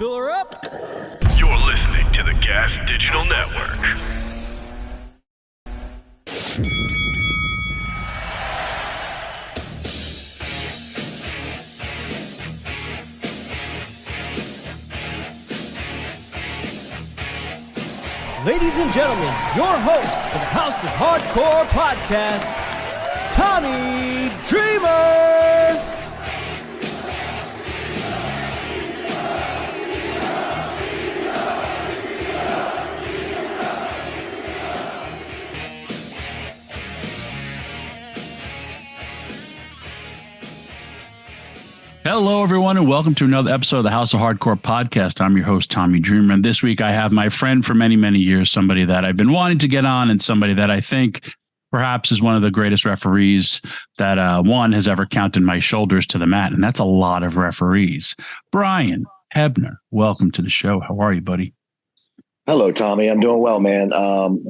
Fill her up. You're listening to the Gas Digital Network. Ladies and gentlemen, your host for the House of Hardcore podcast, Tommy Dreamer. Hello, everyone, and welcome to another episode of the House of Hardcore podcast. I'm your host, Tommy Dreamer, and this week I have my friend for many, many years, somebody that I've been wanting to get on, and somebody that I think perhaps is one of the greatest referees that one has ever counted my shoulders to the mat, and that's a lot of referees. Brian Hebner, welcome to the show. How are you, buddy? Hello, Tommy. I'm doing well, man.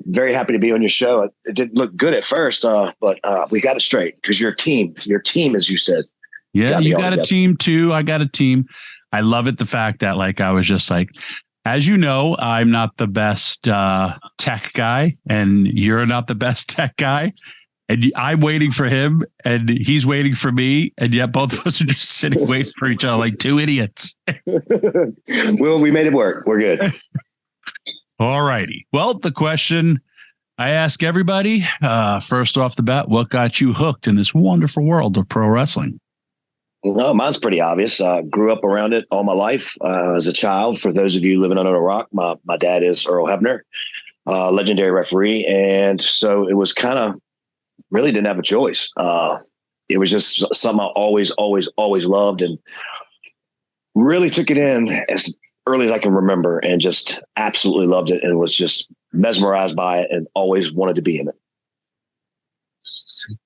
Very happy to be on your show. It didn't look good at first, but we got it straight because your team, as you said. Yeah, you got a team too. I got a team. I love it. The fact that I was just as you know, I'm not the best tech guy and you're not the best tech guy. And I'm waiting for him and he's waiting for me. And yet both of us are just sitting waiting for each other like two idiots. Well, we made it work. We're good. All righty. Well, the question I ask everybody first off the bat, what got you hooked in this wonderful world of pro wrestling? No, mine's pretty obvious. Grew up around it all my life as a child. For those of you living under a rock, my dad is Earl Hebner, legendary referee. And so it was kind of really didn't have a choice. It was just something I always loved and really took it in as early as I can remember and just absolutely loved it and was just mesmerized by it and always wanted to be in it.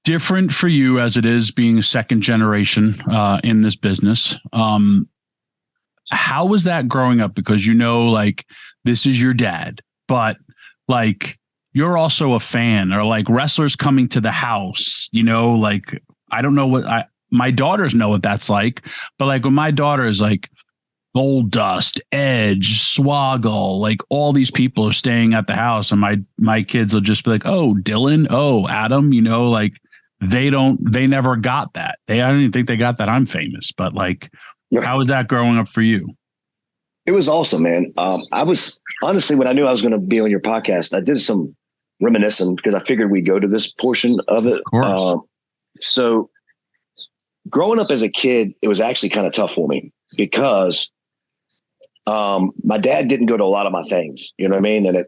Different for you as it is being a second generation in this business. How was that growing up? Because this is your dad, but you're also a fan or wrestlers coming to the house, I don't know my daughters know what that's like, but when my daughter is Goldust, Edge, Swoggle, all these people are staying at the house and my kids will just be oh, Dylan, oh, Adam, they never got that. I don't even think they got that I'm famous, but how was that growing up for you? It was awesome, man. I was honestly, when I knew I was going to be on your podcast, I did some reminiscing because I figured we'd go to this portion of it. Of course. So growing up as a kid, it was actually kind of tough for me because my dad didn't go to a lot of my things, you know what I mean? And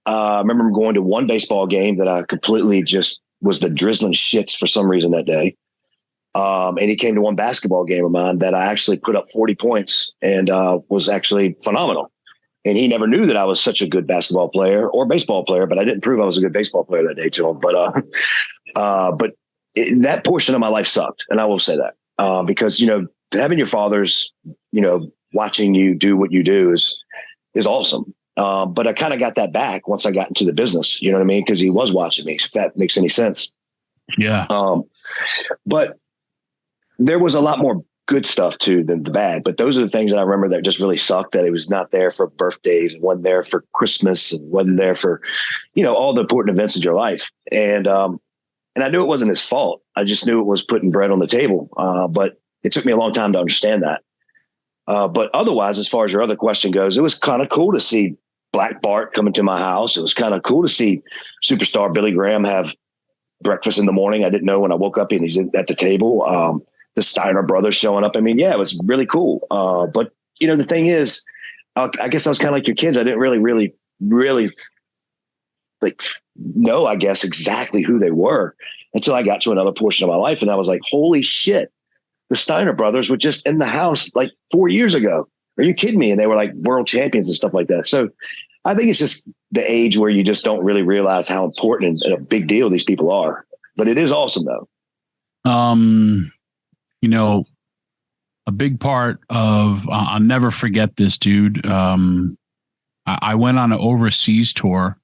I remember going to one baseball game that I completely just was the drizzling shits for some reason that day. And he came to one basketball game of mine that I actually put up 40 points and was actually phenomenal. And he never knew that I was such a good basketball player or baseball player, but I didn't prove I was a good baseball player that day to him. But that portion of my life sucked. And I will say that because, having your fathers, watching you do what you do is awesome. But I kind of got that back once I got into the business, you know what I mean? Because he was watching me, if that makes any sense. Yeah. But there was a lot more good stuff too than the bad. But those are the things that I remember that just really sucked, that it was not there for birthdays and wasn't there for Christmas and wasn't there for, all the important events in your life. And I knew it wasn't his fault. I just knew it was putting bread on the table. But it took me a long time to understand that. But otherwise, as far as your other question goes, it was kind of cool to see Black Bart coming to my house. It was kind of cool to see superstar Billy Graham have breakfast in the morning. I didn't know when I woke up and he's at the table. The Steiner brothers showing up. I mean, yeah, it was really cool. But, the thing is, I guess I was kind of like your kids. I didn't really know, I guess, exactly who they were until I got to another portion of my life. And I was like, holy shit. The Steiner brothers were just in the house 4 years ago. Are you kidding me? And they were world champions and stuff like that. So I think it's just the age where you just don't really realize how important and a big deal these people are. But it is awesome, though. A big part of, I'll never forget this, dude. I went on an overseas tour,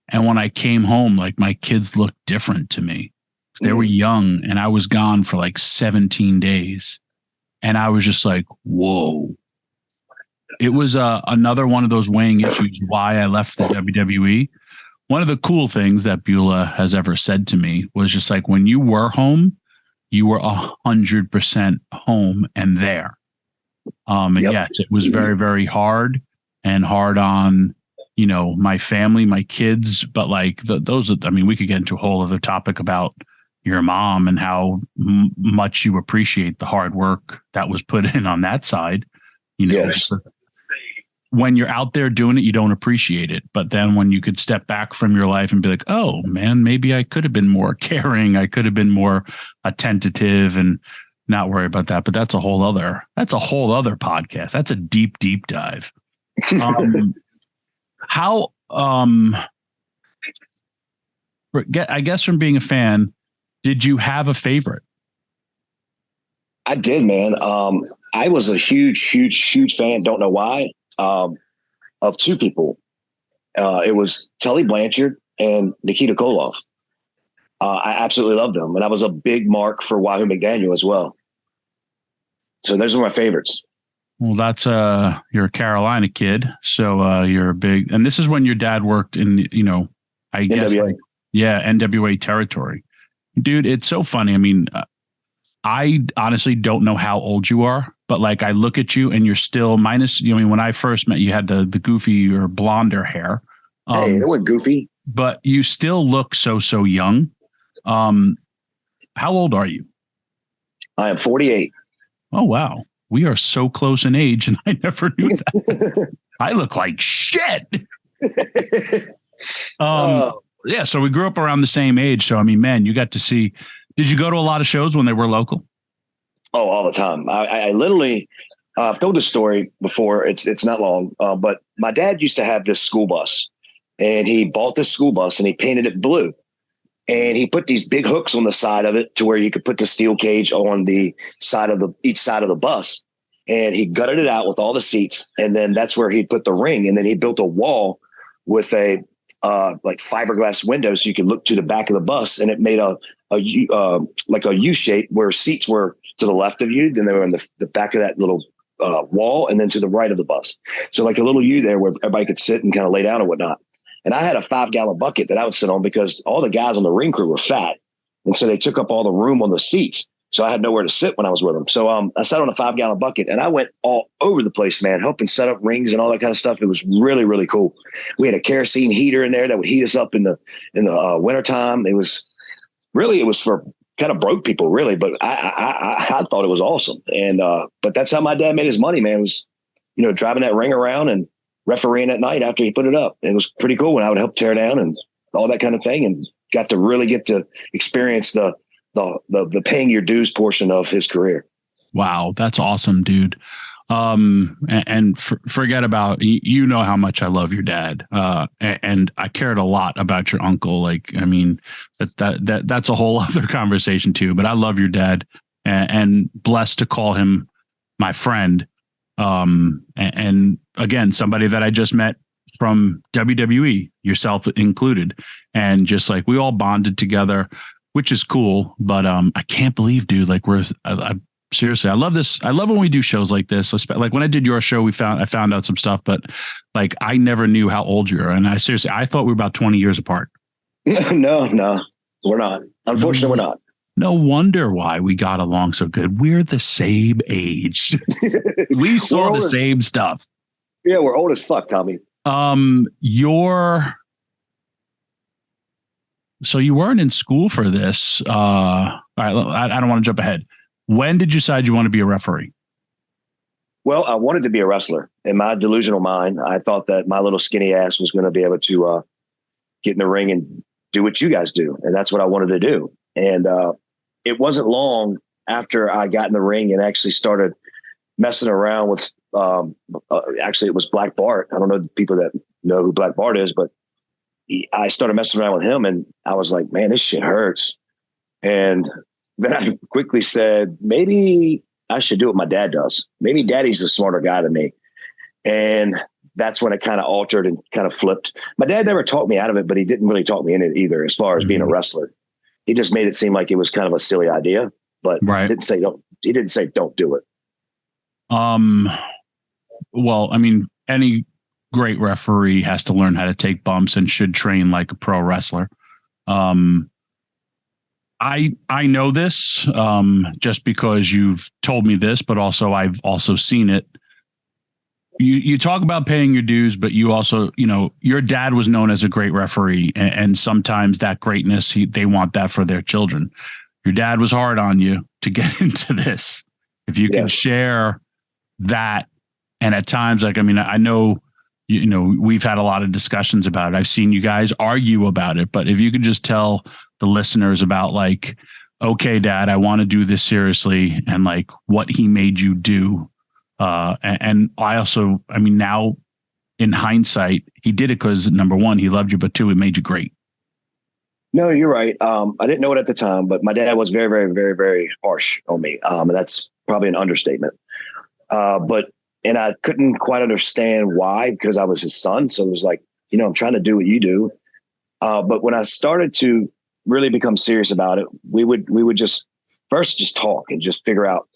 and when I came home, my kids looked different to me. They were young and I was gone for 17 days. And I was just whoa, it was another one of those weighing issues why I left the WWE. One of the cool things that Beulah has ever said to me was just like, when you were home, you were 100% home and there. And yes, it was very, very hard on, my family, my kids, but like we could get into a whole other topic about your mom and how much you appreciate the hard work that was put in on that side. Yes. When you're out there doing it, you don't appreciate it. But then when you could step back from your life and be like, oh man, maybe I could have been more caring. I could have been more attentive and not worry about that. But that's a whole other podcast. That's a deep dive. I guess from being a fan, did you have a favorite? I did, man. I was a huge fan. Don't know why. Of two people. It was Tully Blanchard and Nikita Koloff. I absolutely loved them. And I was a big mark for Wahoo McDaniel as well. So those are my favorites. Well, that's you're a Carolina kid. So you're a big, and this is when your dad worked in, I guess, NWA territory. Dude, it's so funny. I mean, I honestly don't know how old you are, but like I look at you and you're still minus, when I first met you had the goofy or blonder hair. Hey, that was goofy. But you still look so young. How old are you? I am 48. Oh, wow. We are so close in age and I never knew that. I look like shit. Yeah, so we grew up around the same age. So, I mean, man, you got to see. Did you go to a lot of shows when they were local? Oh, all the time. I literally, I've told this story before. It's not long, but my dad used to have this school bus, and he bought this school bus and he painted it blue, and he put these big hooks on the side of it to where you could put the steel cage on the side of each side of the bus, and he gutted it out with all the seats, and then that's where he put the ring, and then he built a wall with a like fiberglass window so you could look to the back of the bus, and it made like a U shape where seats were to the left of you, then they were in the back of that little wall, and then to the right of the bus. So like a little U there where everybody could sit and kind of lay down and whatnot. And I had a 5-gallon bucket that I would sit on because all the guys on the ring crew were fat. And so they took up all the room on the seats. So I had nowhere to sit when I was with them. So I sat on a 5-gallon bucket and I went all over the place, man, helping set up rings and all that kind of stuff. It was really, really cool. We had a kerosene heater in there that would heat us up in the wintertime. It was for kind of broke people, really. But I thought it was awesome. And but that's how my dad made his money, man, was, driving that ring around and refereeing at night after he put it up. It was pretty cool when I would help tear down and all that kind of thing, and got to experience the paying your dues portion of his career. Wow. That's awesome, dude. Forget about, how much I love your dad. And I cared a lot about your uncle. Like, I mean, that's a whole other conversation too, but I love your dad and blessed to call him my friend. And again, somebody that I just met from WWE, yourself included. And just like, we all bonded together, which is cool. But I can't believe, dude, like seriously, I love this. I love when we do shows like this. Like when I did your show, I found out some stuff, but like I never knew how old you are. And I thought we were about 20 years apart. No, we're not. Unfortunately, we're not. No wonder why we got along so good. We're the same age. We saw the same stuff. Yeah, we're old as fuck, Tommy. So you weren't in school for this. All right, I don't want to jump ahead. When did you decide you want to be a referee? Well, I wanted to be a wrestler. In my delusional mind, I thought that my little skinny ass was going to be able to get in the ring and do what you guys do. And that's what I wanted to do. And it wasn't long after I got in the ring and actually started messing around with, actually it was Black Bart. I don't know the people that know who Black Bart is, but I started messing around with him and I was like, man, this shit hurts. And then I quickly said, maybe I should do what my dad does. Maybe daddy's a smarter guy than me. And that's when it kind of altered and kind of flipped. My dad never talked me out of it, but he didn't really talk me in it either, as far as being a wrestler. He just made it seem like it was kind of a silly idea, but he didn't say don't do it. well, I mean, any great referee has to learn how to take bumps and should train like a pro wrestler. I know this just because you've told me this, but also I've also seen it. You talk about paying your dues, but you also, your dad was known as a great referee, and sometimes that greatness, they want that for their children. Your dad was hard on you to get into this. If you could share that, and at times, like, I mean, I know, we've had a lot of discussions about it. I've seen you guys argue about it, but if you could just tell the listeners about like, okay, Dad, I want to do this seriously, and like what he made you do. And I also, I mean, now in hindsight, he did it because number one, he loved you, but two, it made you great. No, you're right. I didn't know it at the time, but my dad was very, very, very, very harsh on me. And that's probably an understatement. And I couldn't quite understand why, because I was his son. So it was like, I'm trying to do what you do. But when I started to really become serious about it, we would just talk and just figure out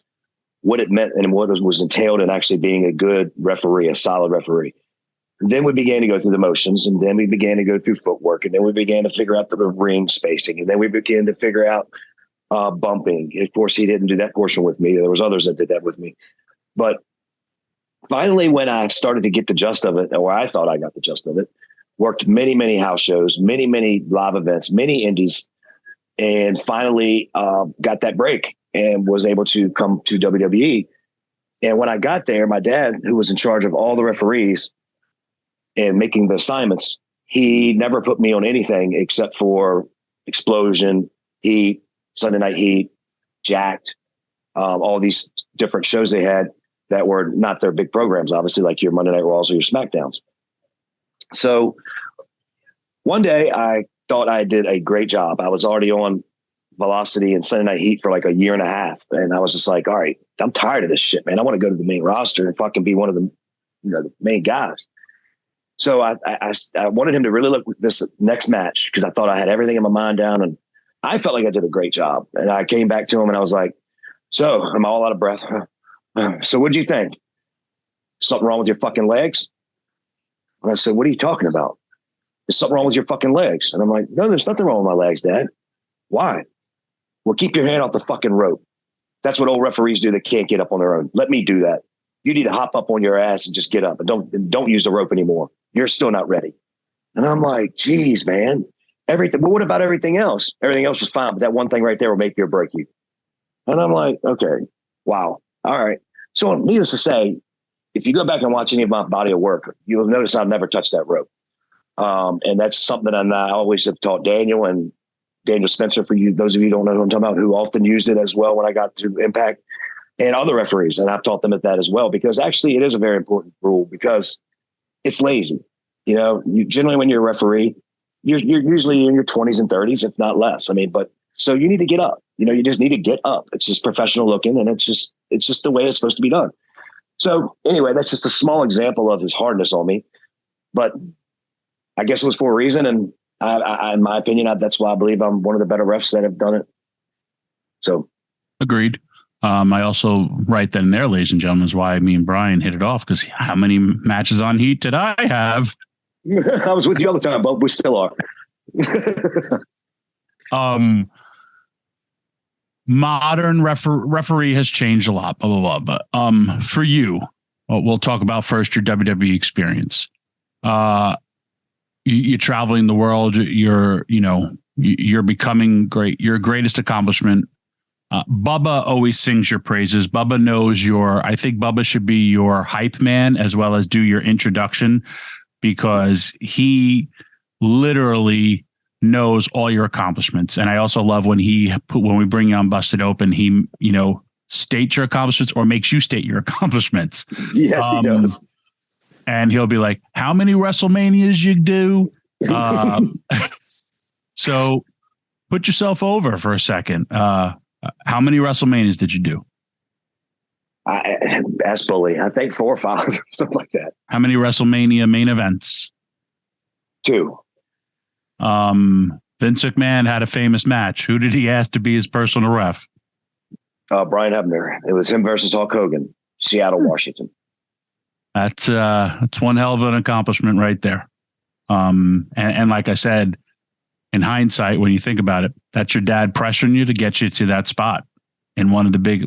what it meant and what was entailed in actually being a good referee, a solid referee. And then we began to go through the motions, and then we began to go through footwork, and then we began to figure out the ring spacing, and then we began to figure out bumping. Of course, he didn't do that portion with me. There was others that did that with me. But finally, when I started to get the gist of it, or I thought I got the gist of it, worked many, many house shows, many, many live events, many indies, and finally got that break and was able to come to WWE. And when I got there, my dad, who was in charge of all the referees and making the assignments, he never put me on anything except for Explosion, Heat, Sunday Night Heat, Jacked, all these different shows they had that were not their big programs, obviously, like your Monday Night Raws or your SmackDowns. So one day I thought I did a great job. I was already on Velocity and Sunday Night Heat for like a year and a half. And I was just like, all right, I'm tired of this shit, man. I want to go to the main roster and fucking be one of the, the main guys. So I wanted him to really look at this next match because I thought I had everything in my mind down, and I felt like I did a great job. And I came back to him and I was like, so I'm all out of breath. So what'd you think? Something wrong with your fucking legs? And I said, what are you talking about? There's something wrong with your fucking legs. And I'm like, no, there's nothing wrong with my legs, Dad. Why? Well, keep your hand off the fucking rope. That's what old referees do that can't get up on their own. Let me do that. You need to hop up on your ass and just get up, and don't use the rope anymore. You're still not ready. And I'm like, geez, man, everything. But what about everything else? Everything else was fine, but that one thing right there will make you or break you. And I'm like, okay, wow. All right. So needless to say, if you go back and watch any of my body of work, you'll notice I've never touched that rope. And that's something that I always have taught Daniel and Daniel Spencer, for you, those of you who don't know who I'm talking about, who often used it as well when I got to Impact, and other referees. And I've taught them at that as well, because actually it is a very important rule, because it's lazy. You generally, when you're a referee, you're usually in your 20s and 30s, if not less. I mean, but so you need to get up. You just need to get up. It's just professional looking, and it's just the way it's supposed to be done. So anyway, that's just a small example of his hardness on me, but I guess it was for a reason. And I in my opinion, that's why I believe I'm one of the better refs that have done it. So. Agreed. I also, right then and there, ladies and gentlemen, is why me and Brian hit it off, because how many matches on Heat did I have? I was with you all the time, but we still are. Modern referee has changed a lot, blah, blah, blah. But for you, we'll talk about first your WWE experience. You're traveling the world. You're becoming great. Your greatest accomplishment. Bubba always sings your praises. Bubba knows I think Bubba should be your hype man as well as do your introduction, because he literally knows all your accomplishments. And I also love when we bring you on Busted Open, he, states your accomplishments or makes you state your accomplishments. Yes, he does. And he'll be like, how many WrestleManias you do? So put yourself over for a second. How many WrestleManias did you do? Ask Bully. I think 4 or 5, something like that. How many WrestleMania main events? 2. Vince McMahon had a famous match. Who did he ask to be his personal ref? Brian Hebner. It was him versus Hulk Hogan, Seattle, Washington. That's one hell of an accomplishment right there. And like I said, in hindsight, when you think about it, that's your dad pressuring you to get you to that spot. And one of the big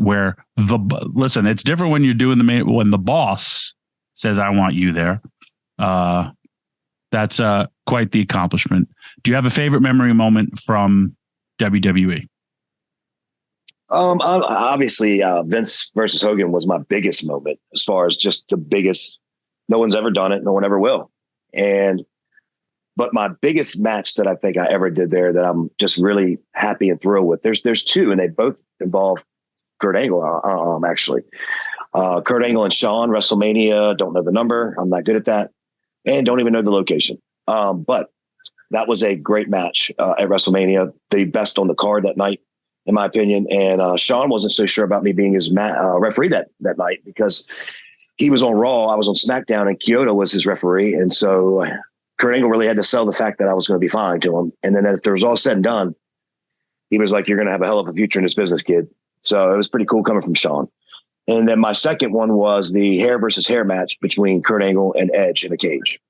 listen, it's different when you're doing when the boss says, I want you there. That's quite the accomplishment. Do you have a favorite memory moment from WWE? Obviously, Vince versus Hogan was my biggest moment as far as just the biggest. No one's ever done it. No one ever will. But my biggest match that I think I ever did there that I'm just really happy and thrilled with. There's two, and they both involve Kurt Angle. Actually, Kurt Angle and Shawn, WrestleMania. Don't know the number. I'm not good at that, and don't even know the location. But that was a great match at WrestleMania. The best on the card that night, in my opinion. And Shawn wasn't so sure about me being his referee that night because he was on Raw, I was on SmackDown, and Kyoto was his referee, and so Kurt Angle really had to sell the fact that I was going to be fine to him. And then after it was all said and done, he was like, you're going to have a hell of a future in this business, kid. So it was pretty cool coming from Shawn. And then my second one was the hair versus hair match between Kurt Angle and Edge in a cage.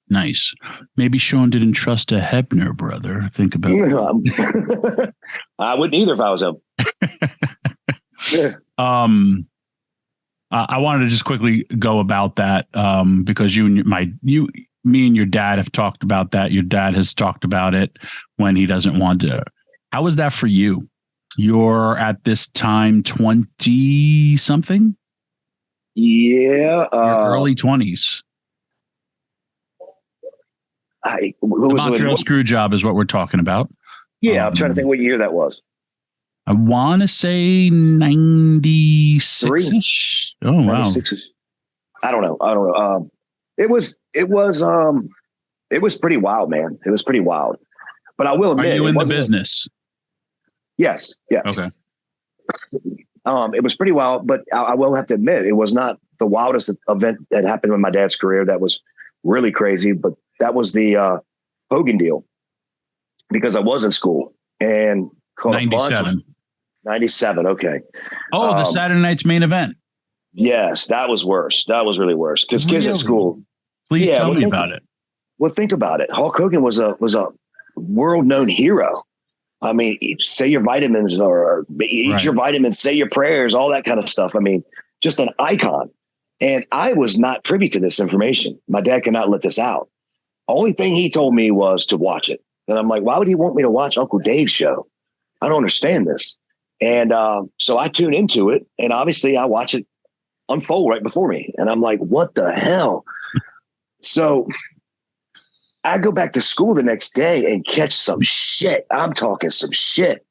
Nice. Maybe Shawn didn't trust a Hebner brother. Think about it. I wouldn't either if I was him. Yeah. I wanted to just quickly go about that because me and your dad have talked about that. Your dad has talked about it when he doesn't want to. How was that for you? You're at this time 20 something? Yeah. Early 20s. The Montreal screw job is what we're talking about. Yeah, I'm trying to think what year that was. I want to say 96-ish. Oh, wow. 96-ish. I don't know. It was pretty wild, man. It was pretty wild. But I will admit, are you in the business? Yes. Okay. It was pretty wild, but I will have to admit, it was not the wildest event that happened in my dad's career. That was really crazy, but that was the Hogan deal because I was in school and 97. Okay. Oh, the Saturday night's main event. Yes, that was worse. That was really worse because kids at school. Please tell me about it. Well, think about it. Hulk Hogan was a world known hero. I mean, say your vitamins or eat your vitamins, say your prayers, all that kind of stuff. I mean, just an icon. And I was not privy to this information. My dad could not let this out. Only thing he told me was to watch it. And I'm like, why would he want me to watch Uncle Dave's show? I don't understand this. And so I tune into it, and obviously I watch it unfold right before me. And I'm like, what the hell? So I go back to school the next day and catch some shit. I'm talking some shit.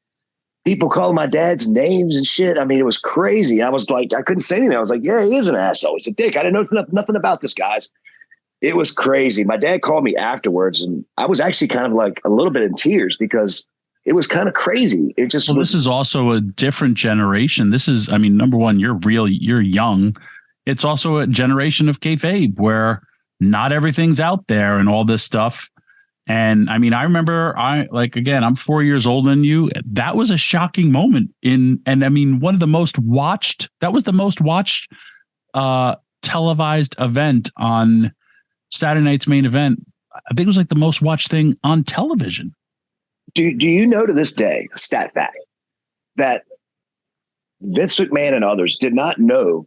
People calling my dad's names and shit. I mean, it was crazy. I was like, I couldn't say anything. I was like, yeah, he is an asshole. He's a dick. I didn't know nothing about this, guys. It was crazy. My dad called me afterwards, and I was actually kind of like a little bit in tears because it was kind of crazy. It just this is also a different generation. This is, I mean, number one, you're young. It's also a generation of kayfabe where not everything's out there and all this stuff. And I mean, I remember I'm 4 years older than you. That was a shocking moment that was the most watched televised event on Saturday night's main event. I think it was like the most watched thing on television. Do you know to this day, a stat fact, that Vince McMahon and others did not know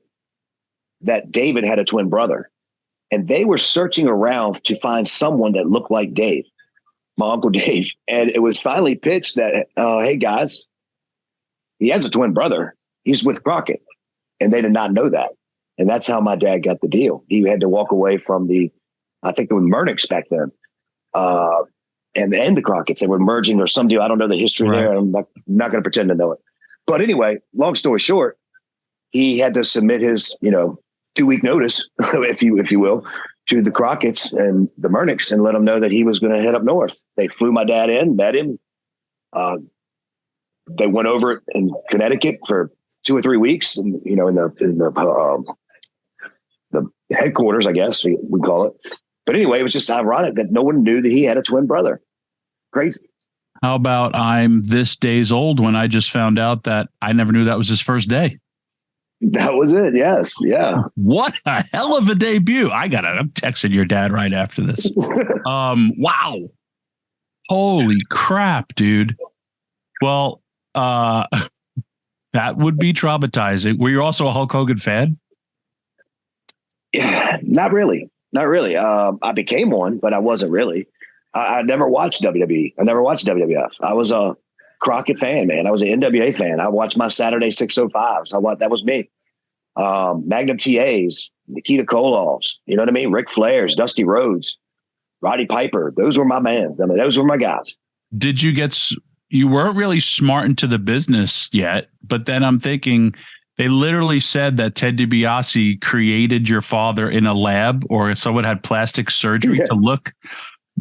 that David had a twin brother, and they were searching around to find someone that looked like Dave, my Uncle Dave. And it was finally pitched that, hey guys, he has a twin brother. He's with Crockett. And they did not know that. And that's how my dad got the deal. He had to walk away from I think it was Murdoch's back then. And the Crockett's, they were merging or some deal. I don't know the history there. I'm not going to pretend to know it. But anyway, long story short, he had to submit his, 2-week notice, if you will, to the Crockett's and the Murdoch's and let them know that he was going to head up north. They flew my dad in, met him. They went over in Connecticut for 2 or 3 weeks, and in the headquarters, I guess we call it. But anyway, it was just ironic that no one knew that he had a twin brother. Crazy. How about I'm this days old when I just found out that I never knew that was his first day? That was it. Yes. Yeah. What a hell of a debut. I'm texting your dad right after this. Wow. Holy crap, dude. Well, that would be traumatizing. Were you also a Hulk Hogan fan? Yeah, not really. Not really. I became one, but I wasn't really. I never watched WWE. I never watched WWF. I was a Crockett fan, man. I was an NWA fan. I watched my Saturday 605s. That was me. Magnum TAs, Nikita Koloffs, you know what I mean? Ric Flair's, Dusty Rhodes, Roddy Piper. Those were my men. I mean, those were my guys. You weren't really smart into the business yet, but then I'm thinking they literally said that Ted DiBiase created your father in a lab, or someone had plastic surgery to look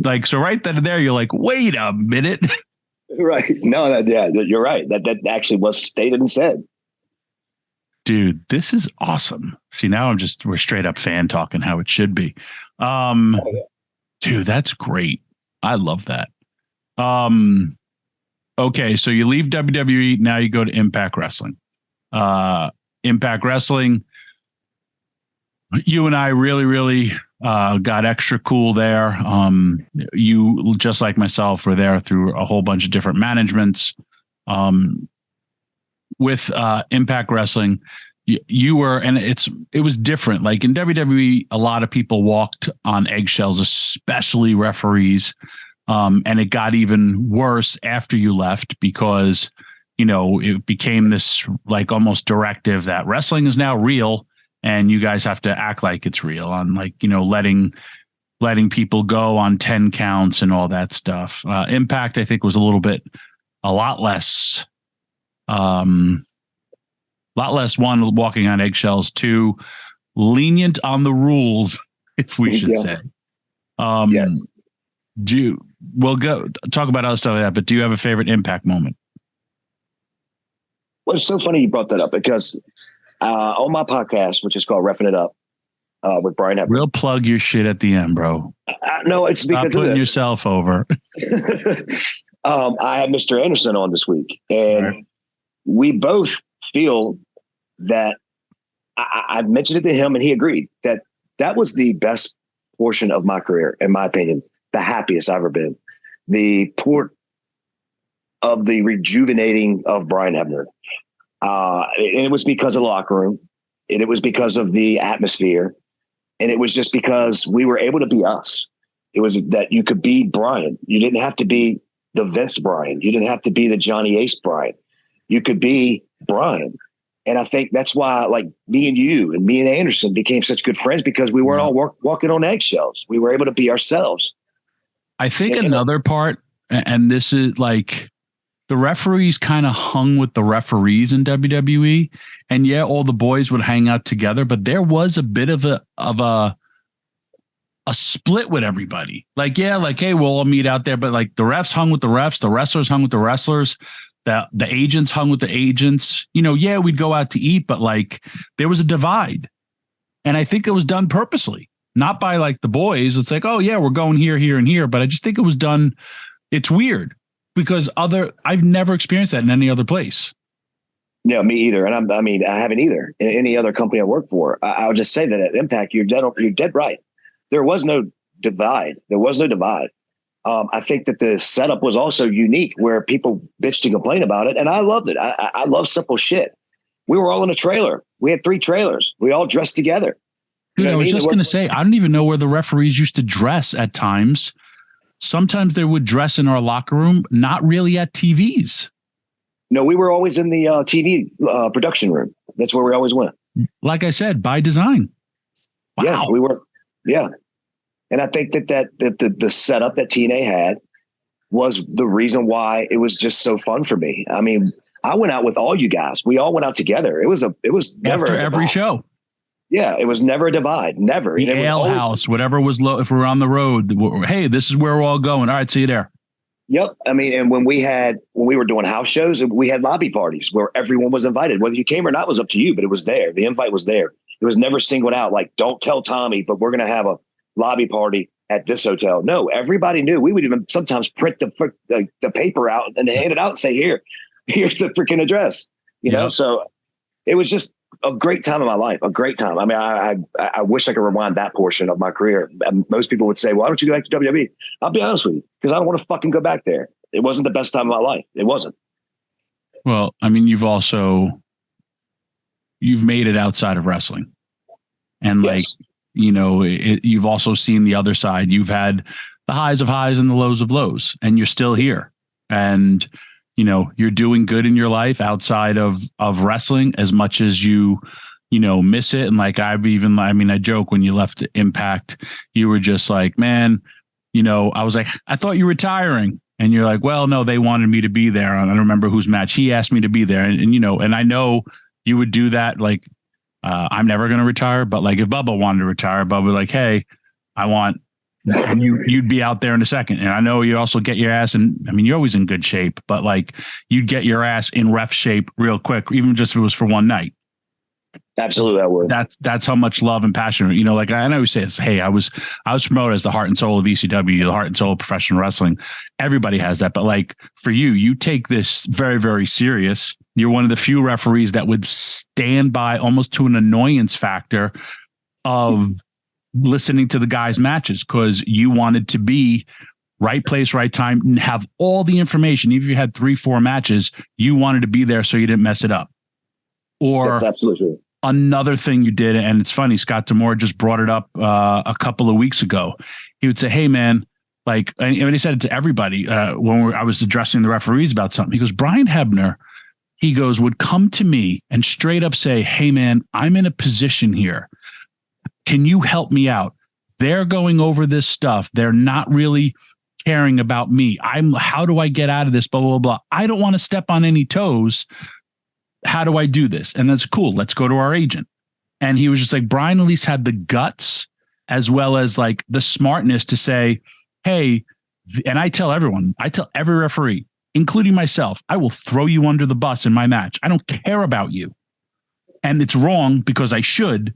like. So right then and there, you're like, wait a minute. Right. No, you're right. That actually was stated and said. Dude, this is awesome. See, now we're straight up fan talking how it should be. Dude, that's great. I love that. Okay, so you leave WWE, now you go to Impact Wrestling. Impact Wrestling, you and I really got extra cool there. You, just like myself, were there through a whole bunch of different managements. With Impact Wrestling, you were, and it was different. Like in WWE, a lot of people walked on eggshells, especially referees. And it got even worse after you left because, it became this like almost directive that wrestling is now real and you guys have to act like it's real on letting people go on 10 counts and all that stuff. Impact, I think, was a lot less one, walking on eggshells, two, lenient on the rules, if we should say. Yes. We'll go talk about other stuff like that, but do you have a favorite Impact moment? Well, it's so funny you brought that up because on my podcast, which is called Reffing It Up with Brian Hebner. Real plug your shit at the end, bro. No, it's because Stop putting yourself over. I had Mr. Anderson on this week, and we both feel that I mentioned it to him, and he agreed that was the best portion of my career, in my opinion, the happiest I've ever been. The port of the rejuvenating of Brian Hebner. It was because of the locker room, and it was because of the atmosphere, and it was just because we were able to be us. It was that you could be Brian. You didn't have to be the Vince Brian. You didn't have to be the Johnny Ace Brian. You could be Brian. And I think that's why, like, me and you and me and Anderson became such good friends, because we weren't all walking on eggshells. We were able to be ourselves. I think another part, and this is like, the referees kind of hung with the referees in WWE, and all the boys would hang out together, but there was a bit of a split with everybody. Like, hey, we'll all meet out there, but like the refs hung with the refs, the wrestlers hung with the wrestlers, the agents hung with the agents. We'd go out to eat, but like there was a divide, and I think it was done purposely, not by like the boys. It's like, oh yeah, we're going here, here, and here, but I just think it was done. It's weird. Because I've never experienced that in any other place. No, me either. And I haven't either in any other company I work for. I'll just say that at Impact, you're dead right. There was no divide. I think that the setup was also unique, where people bitched and complained about it. And I loved it. I love simple shit. We were all in a trailer. We had 3 trailers. We all dressed together. Dude, I was just going to say, I don't even know where the referees used to dress at times. Sometimes they would dress in our locker room, not really at TVs. No, we were always in the TV production room. That's where we always went. Like I said, by design. Wow. Yeah, we were. Yeah. And I think that the setup that TNA had was the reason why it was just so fun for me. I mean, I went out with all you guys. We all went out together. It was never after every show. Yeah, it was never a divide. Never. The ale house, whatever was low. If we're on the road, hey, this is where we're all going. All right, see you there. Yep. I mean, and when we were doing house shows, we had lobby parties where everyone was invited. Whether you came or not was up to you, but it was there. The invite was there. It was never singled out like, don't tell Tommy, but we're going to have a lobby party at this hotel. No, everybody knew. We would even sometimes print the paper out and hand it out and say, here's the freaking address. You know, so it was just, a great time in my life, a great time. I mean, I wish I could rewind that portion of my career. And most people would say, why don't you go back to WWE? I'll be honest with you, because I don't want to fucking go back there. It wasn't the best time of my life. It wasn't. Well, I mean, you've made it outside of wrestling. And Yes. you've also seen the other side. You've had the highs of highs and the lows of lows, and you're still here. And, you're doing good in your life outside of wrestling as much as you miss it. And like, I joke when you left Impact, you were just like, man, I was like, I thought you were retiring. And you're like, well, no, they wanted me to be there. I don't remember whose match. He asked me to be there. And I know you would do that. Like, I'm never going to retire, but like if Bubba wanted to retire, Bubba would like, hey, I want, and you'd be out there in a second. And I know you also get your ass in, I mean, you're always in good shape, but like you'd get your ass in ref shape real quick, even just if it was for one night. Absolutely, I would. That's how much love and passion, like I always say this, hey, I was promoted as the heart and soul of ECW, the heart and soul of professional wrestling. Everybody has that. But like for you take this very, very serious. You're one of the few referees that would stand by almost to an annoyance factor of listening to the guys' matches because you wanted to be right place, right time, and have all the information. Even if you had 3-4 matches, you wanted to be there so you didn't mess it up. Or that's absolutely true. Another thing you did, and it's funny, Scott D'Amore just brought it up a couple of weeks ago. He would say, hey, man, like, and he said it to everybody when I was addressing the referees about something. He goes, Brian Hebner, he goes, would come to me and straight up say, hey, man, I'm in a position here. Can you help me out? They're going over this stuff. They're not really caring about me. How do I get out of this? Blah, blah, blah. I don't want to step on any toes. How do I do this? And that's cool. Let's go to our agent. And he was just like, Brian at least had the guts as well as like the smartness to say, hey, and I tell every referee, including myself, I will throw you under the bus in my match. I don't care about you. And it's wrong because I should,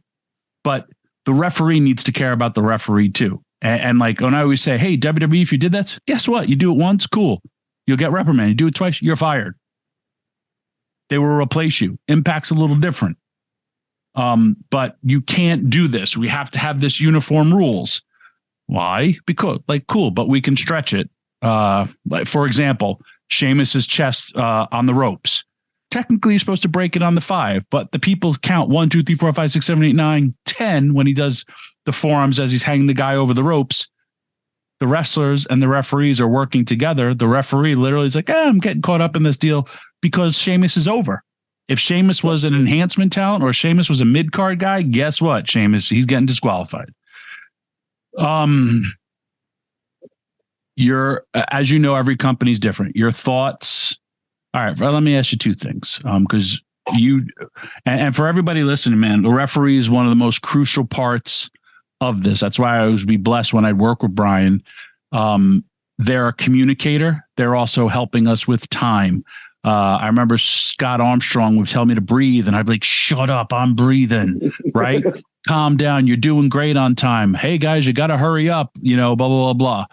but the referee needs to care about the referee too. And like, when I always say, hey, WWE, if you did that, guess what? You do it once, cool. You'll get reprimanded. You do it twice, you're fired. They will replace you. Impact's a little different. But you can't do this. We have to have this uniform rules. Why? Because like, cool, but we can stretch it. Like for example, Sheamus's chest on the ropes. Technically, you're supposed to break it on the 5, but the people count 1, 2, 3, 4, 5, 6, 7, 8, 9, 10 when he does the forearms as he's hanging the guy over the ropes. The wrestlers and the referees are working together. The referee literally is like, I'm getting caught up in this deal because Sheamus is over. If Sheamus was an enhancement talent or Sheamus was a mid-card guy, guess what? Sheamus, he's getting disqualified. As you know, every company's different. Your thoughts. All right, let me ask you 2 things. Because and for everybody listening, man, the referee is one of the most crucial parts of this. That's why I always be blessed when I'd work with Brian. They're a communicator. They're also helping us with time. I remember Scott Armstrong would tell me to breathe, and I'd be like, shut up, I'm breathing, right? Calm down. You're doing great on time. Hey, guys, you got to hurry up, blah, blah, blah, blah.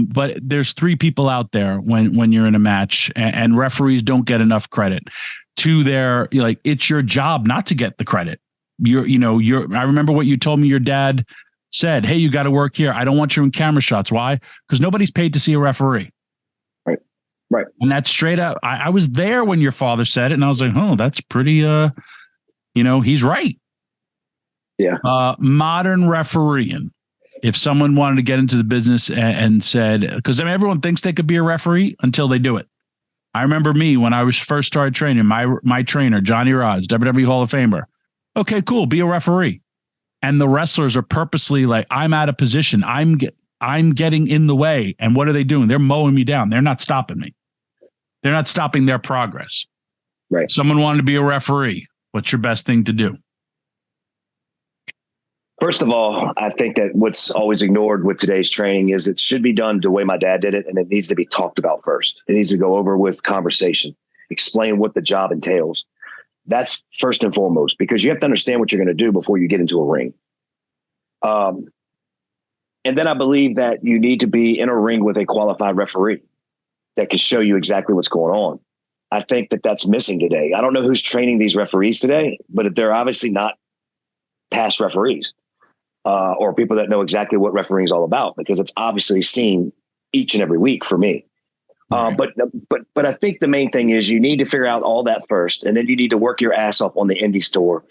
But there's 3 people out there when you're in a match, and referees don't get enough credit to their, like, it's your job not to get the credit. I remember what you told me your dad said, hey, you got to work here. I don't want you in camera shots. Why? Because nobody's paid to see a referee. Right. And that's straight up. I was there when your father said it, and I was like, oh, that's pretty, he's right. Yeah. Modern refereeing. If someone wanted to get into the business and said, because everyone thinks they could be a referee until they do it. I remember me when I was first started training, my trainer, Johnny Rods, WWE Hall of Famer. Okay, cool. Be a referee. And the wrestlers are purposely like, I'm out of position. I'm getting in the way. And what are they doing? They're mowing me down. They're not stopping me. They're not stopping their progress. Right. Someone wanted to be a referee. What's your best thing to do? First of all, I think that what's always ignored with today's training is it should be done the way my dad did it, and it needs to be talked about first. It needs to go over with conversation, explain what the job entails. That's first and foremost, because you have to understand what you're going to do before you get into a ring. And then I believe that you need to be in a ring with a qualified referee that can show you exactly what's going on. I think that that's missing today. I don't know who's training these referees today, but they're obviously not past referees or people that know exactly what refereeing is all about, because it's obviously seen each and every week for me. But I think the main thing is you need to figure out all that first, and then you need to work your ass off on the indie store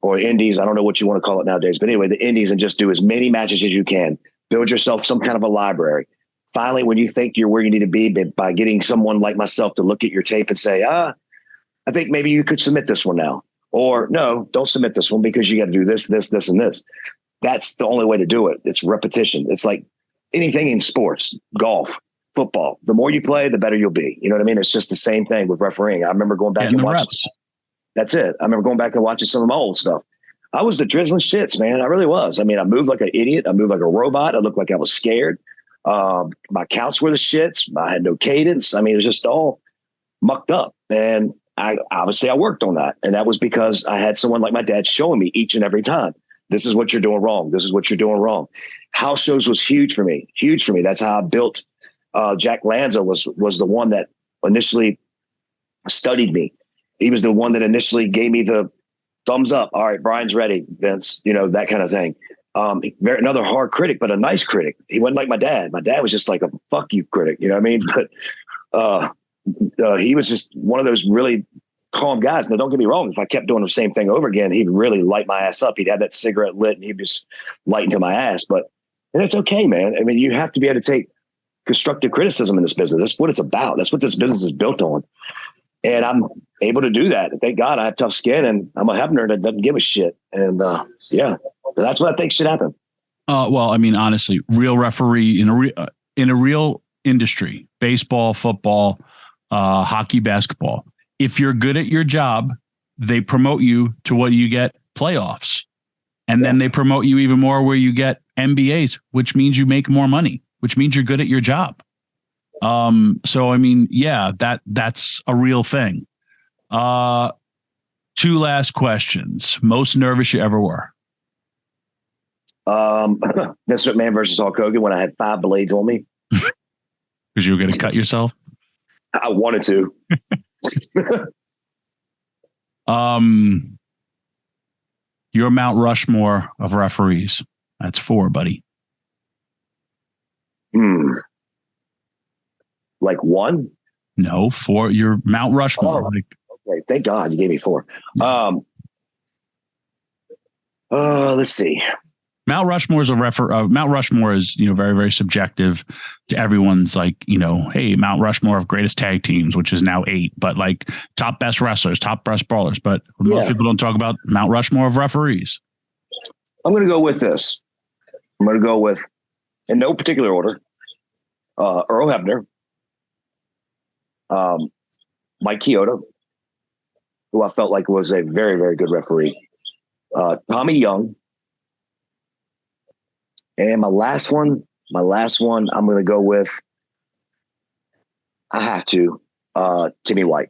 or indies. I don't know what you want to call it nowadays, but anyway, the indies, and just do as many matches as you can. Build yourself some kind of a library. Finally, when you think you're where you need to be, by getting someone like myself to look at your tape and say, I think maybe you could submit this one now, or no, don't submit this one because you got to do this, this, this, and this. That's the only way to do it. It's repetition. It's like anything in sports, golf, football. The more you play, the better you'll be. You know what I mean? It's just the same thing with refereeing. I remember going back and watching. That's it. I remember going back and watching some of my old stuff. I was the drizzling shits, man. I really was. I mean, I moved like an idiot. I moved like a robot. I looked like I was scared. My counts were the shits. I had no cadence. I mean, it was just all mucked up. And I worked on that. And that was because I had someone like my dad showing me each and every time, this is what you're doing wrong. This is what you're doing wrong. House shows was huge for me. Huge for me. That's how I built. Jack Lanza was the one that initially studied me. He was the one that initially gave me the thumbs up. All right, Brian's ready, Vince, that kind of thing. Another hard critic, but a nice critic. He wasn't like my dad. My dad was just like a fuck you critic. You know what I mean? But he was just one of those really calm guys. Now, don't get me wrong. If I kept doing the same thing over again, he'd really light my ass up. He'd have that cigarette lit and he'd just light into my ass. And it's okay, man. I mean, you have to be able to take constructive criticism in this business. That's what it's about. That's what this business is built on. And I'm able to do that. Thank God I have tough skin, and I'm a Hebner that doesn't give a shit. And that's what I think should happen. Well, I mean, honestly, real referee in a real industry, baseball, football, hockey, basketball. If you're good at your job, they promote you to what you get playoffs. And then they promote you even more where you get MBAs, which means you make more money, which means you're good at your job. So, I mean, yeah, that's a real thing. 2 last questions. Most nervous you ever were? Vince McMahon versus Hulk Hogan when I had 5 blades on me. Because you were going to cut yourself? I wanted to. Your Mount Rushmore of referees. That's 4, buddy. Like 1? No, 4. Your Mount Rushmore. Okay, thank God you gave me 4. Let's see. Mount Rushmore is Mount Rushmore is, very, very subjective to everyone's hey, Mount Rushmore of greatest tag teams, which is now 8, but like top best wrestlers, top best brawlers. But most people don't talk about Mount Rushmore of referees. I'm going to go with this. I'm going to go with, in no particular order, Earl Hebner, Mike Chioda, who I felt like was a very, very good referee, Tommy Young, and my last one, I'm going to go with, I have to, Timmy White.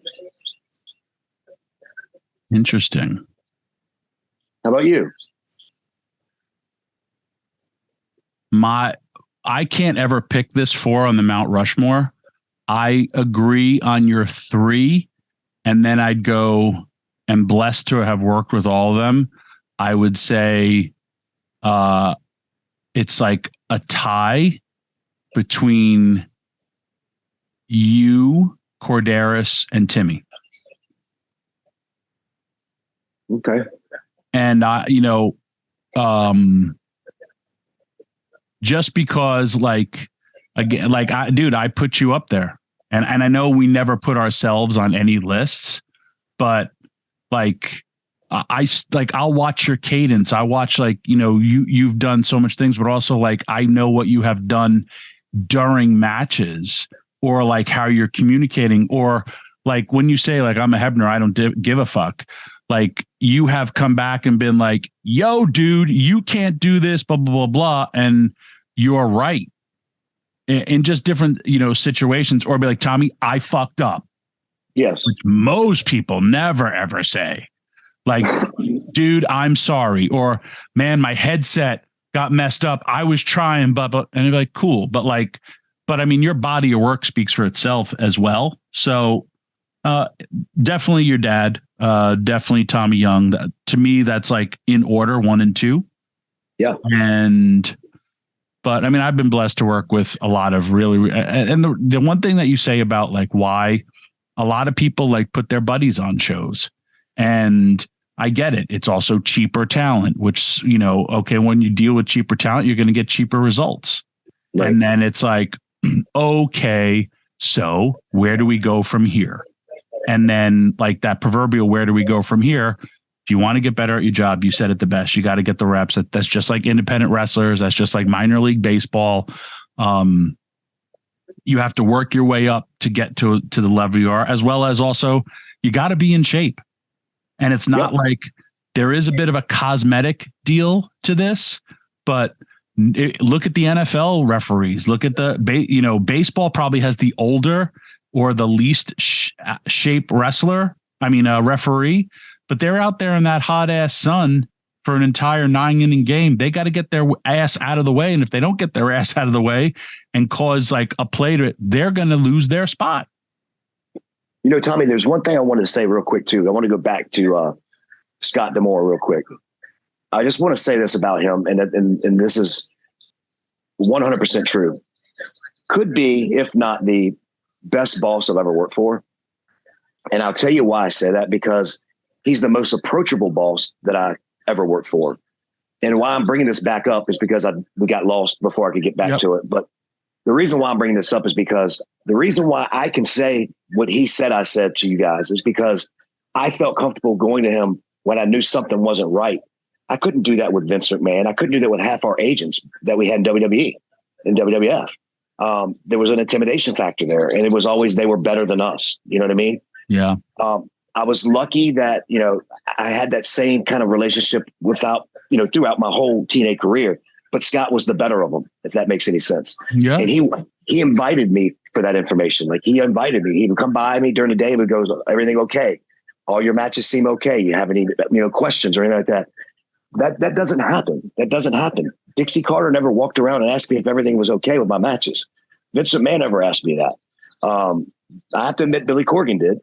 Interesting. How about you? I can't ever pick this 4 on the Mount Rushmore. I agree on your 3, and then I'd go, and blessed to have worked with all of them. I would say it's like a tie between you, Corderis, and Timmy. Okay. And just because I put you up there, and I know we never put ourselves on any lists, but I'll watch your cadence. I watch you've done so much things, but also I know what you have done during matches, or how you're communicating, or when you say I'm a Hebner, I don't give a fuck. You have come back and been like, yo, dude, you can't do this, blah, blah, blah, blah. And you're right in just different, situations, or be like, Tommy, I fucked up. Yes. Which most people never, ever say. Dude, I'm sorry. Or, man, my headset got messed up. I was trying, but and you're like, cool. But I mean, your body of work speaks for itself as well. So, Definitely your dad. Definitely Tommy Young. To me, that's like in order 1 and 2. Yeah. But I mean, I've been blessed to work with a lot of really, and the one thing that you say about like why a lot of people like put their buddies on shows, and I get it. It's also cheaper talent, which, okay, when you deal with cheaper talent, you're going to get cheaper results. Right. And then it's like, okay, so where do we go from here? And then like that proverbial, where do we go from here? If you want to get better at your job, you said it the best. You got to get the reps. That's just like independent wrestlers. That's just like minor league baseball. You have to work your way up to get to the level you are, as well as also you got to be in shape. And it's not like there is a bit of a cosmetic deal to this, but look at the NFL referees. Look at baseball probably has the older or the least shape referee. But they're out there in that hot ass sun for an entire 9-inning game. They got to get their ass out of the way. And if they don't get their ass out of the way and cause like a play to it, they're going to lose their spot. Tommy, there's one thing I wanted to say real quick too. I want to go back to Scott D'Amore real quick. I just want to say this about him. And this is 100% true. Could be, if not the best boss I've ever worked for. And I'll tell you why I say that, because he's the most approachable boss that I ever worked for. And why I'm bringing this back up is because we got lost before I could get back to it. But the reason why I'm bringing this up is because the reason why I can say what he said I said to you guys is because I felt comfortable going to him when I knew something wasn't right. I couldn't do that with Vince McMahon. I couldn't do that with half our agents that we had in WWE and WWF. There was an intimidation factor there, and it was always they were better than us. You know what I mean? Yeah. I was lucky that, I had that same kind of relationship throughout my whole TNA career, but Scott was the better of them, if that makes any sense. Yeah. And he invited me for that information. Like he invited me, he would come by me during the day and would go, everything okay? All your matches seem okay. You have any, questions or anything like that? That doesn't happen. That doesn't happen. Dixie Carter never walked around and asked me if everything was okay with my matches. Vince McMahon never asked me that. I have to admit Billy Corgan did.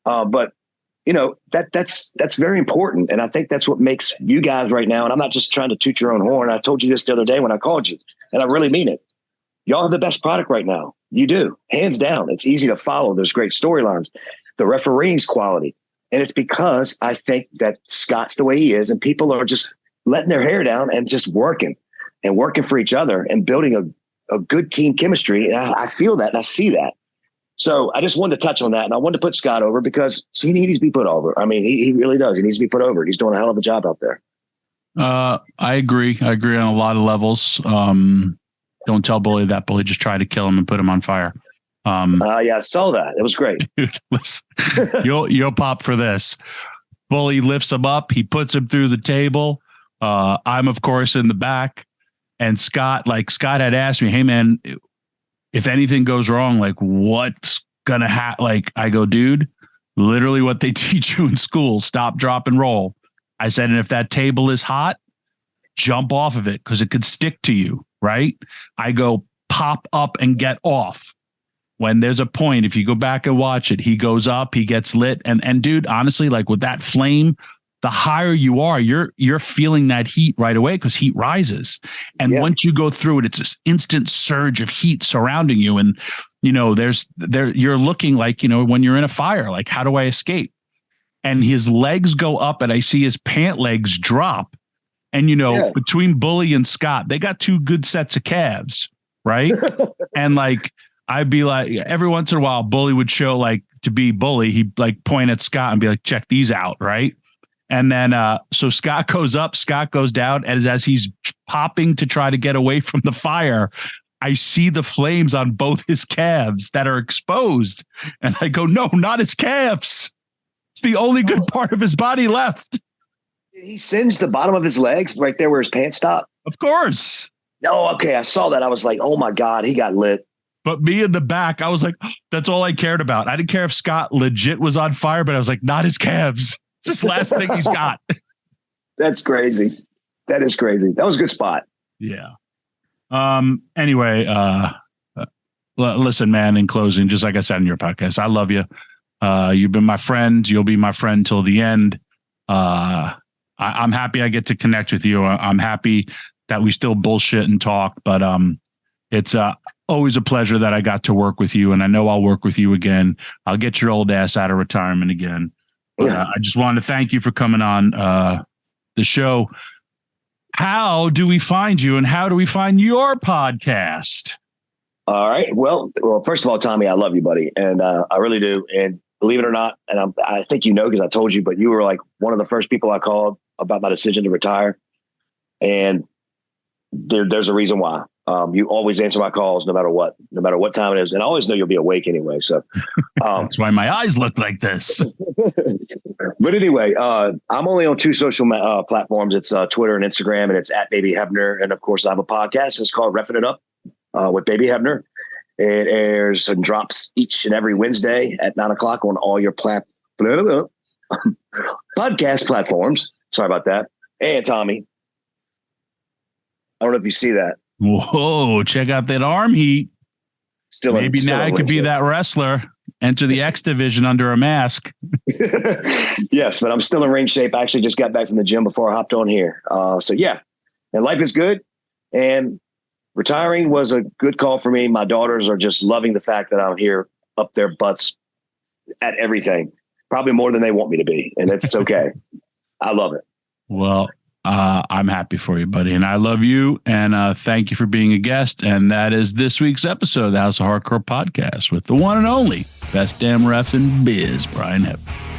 But that's very important. And I think that's what makes you guys right now. And I'm not just trying to toot your own horn. I told you this the other day when I called you, and I really mean it. Y'all have the best product right now. You do, hands down. It's easy to follow. There's great storylines. The refereeing's quality. And it's because I think that Scott's the way he is, and people are just letting their hair down and just working for each other and building a good team chemistry. And I feel that and I see that. So I just wanted to touch on that, and I wanted to put Scott over because he needs to be put over. I mean, he really does. He needs to be put over. He's doing a hell of a job out there. I agree. I agree on a lot of levels. Don't tell Bully that. Bully just tried to kill him and put him on fire. Yeah, I saw that. It was great. Dude, you'll pop for this. Bully lifts him up. He puts him through the table. I'm, of course, in the back. And Scott had asked me, hey, man, if anything goes wrong, like what's gonna happen? Like I go, dude, literally what they teach you in school, stop, drop, and roll. I said, and if that table is hot, jump off of it because it could stick to you, right? I go, pop up and get off. When there's a point, if you go back and watch it, he goes up, he gets lit. And dude, honestly, like with that flame, the higher you are, you're feeling that heat right away because heat rises. And once you go through it, it's this instant surge of heat surrounding you. And, you're looking like, when you're in a fire, like, how do I escape? And his legs go up and I see his pant legs drop. And, between Bully and Scott, they got 2 good sets of calves, right? And like, I'd be like, every once in a while, Bully would show like to be Bully. He'd like point at Scott and be like, check these out, right? And then, so Scott goes up, Scott goes down. And as he's popping to try to get away from the fire, I see the flames on both his calves that are exposed. And I go, no, not his calves. It's the only good part of his body left. Did he singe the bottom of his legs right there where his pants stop? Of course. Oh, okay. I saw that. I was like, oh my God, he got lit. But me in the back, I was like, that's all I cared about. I didn't care if Scott legit was on fire, but I was like, not his calves. It's this last thing he's got. That's crazy. That is crazy. That was a good spot. Yeah. Anyway, listen, man, in closing, just like I said in your podcast, I love you. You've been my friend. You'll be my friend till the end. I'm happy I get to connect with you. I'm happy that we still bullshit and talk, but it's always a pleasure that I got to work with you, and I know I'll work with you again. I'll get your old ass out of retirement again. But I just wanted to thank you for coming on the show. How do we find you, and how do we find your podcast? All right. Well, first of all, Tommy, I love you, buddy, and I really do. And believe it or not, and I think you know because I told you, but you were like one of the first people I called about my decision to retire, and there's a reason why. You always answer my calls no matter what time it is, and I always know you'll be awake anyway. So that's why my eyes look like this. But anyway, I'm only on 2 social platforms. It's Twitter and Instagram, and it's at Baby Hebner. And of course, I have a podcast. It's called Reffing It Up with Baby Hebner. It airs and drops each and every Wednesday at 9:00 on all your podcast platforms. Sorry about that. And Tommy, I don't know if you see that. Whoa, check out that arm heat. Maybe now I could be that wrestler. Enter the X division under a mask. Yes, but I'm still in ring shape. I actually just got back from the gym before I hopped on here. So yeah, and life is good. And retiring was a good call for me. My daughters are just loving the fact that I'm here up their butts at everything, probably more than they want me to be. And it's okay. I love it. Well, I'm happy for you, buddy. And I love you. And thank you for being a guest. And that is this week's episode of the House of Hardcore podcast with the one and only best damn ref in biz, Brian Hebner.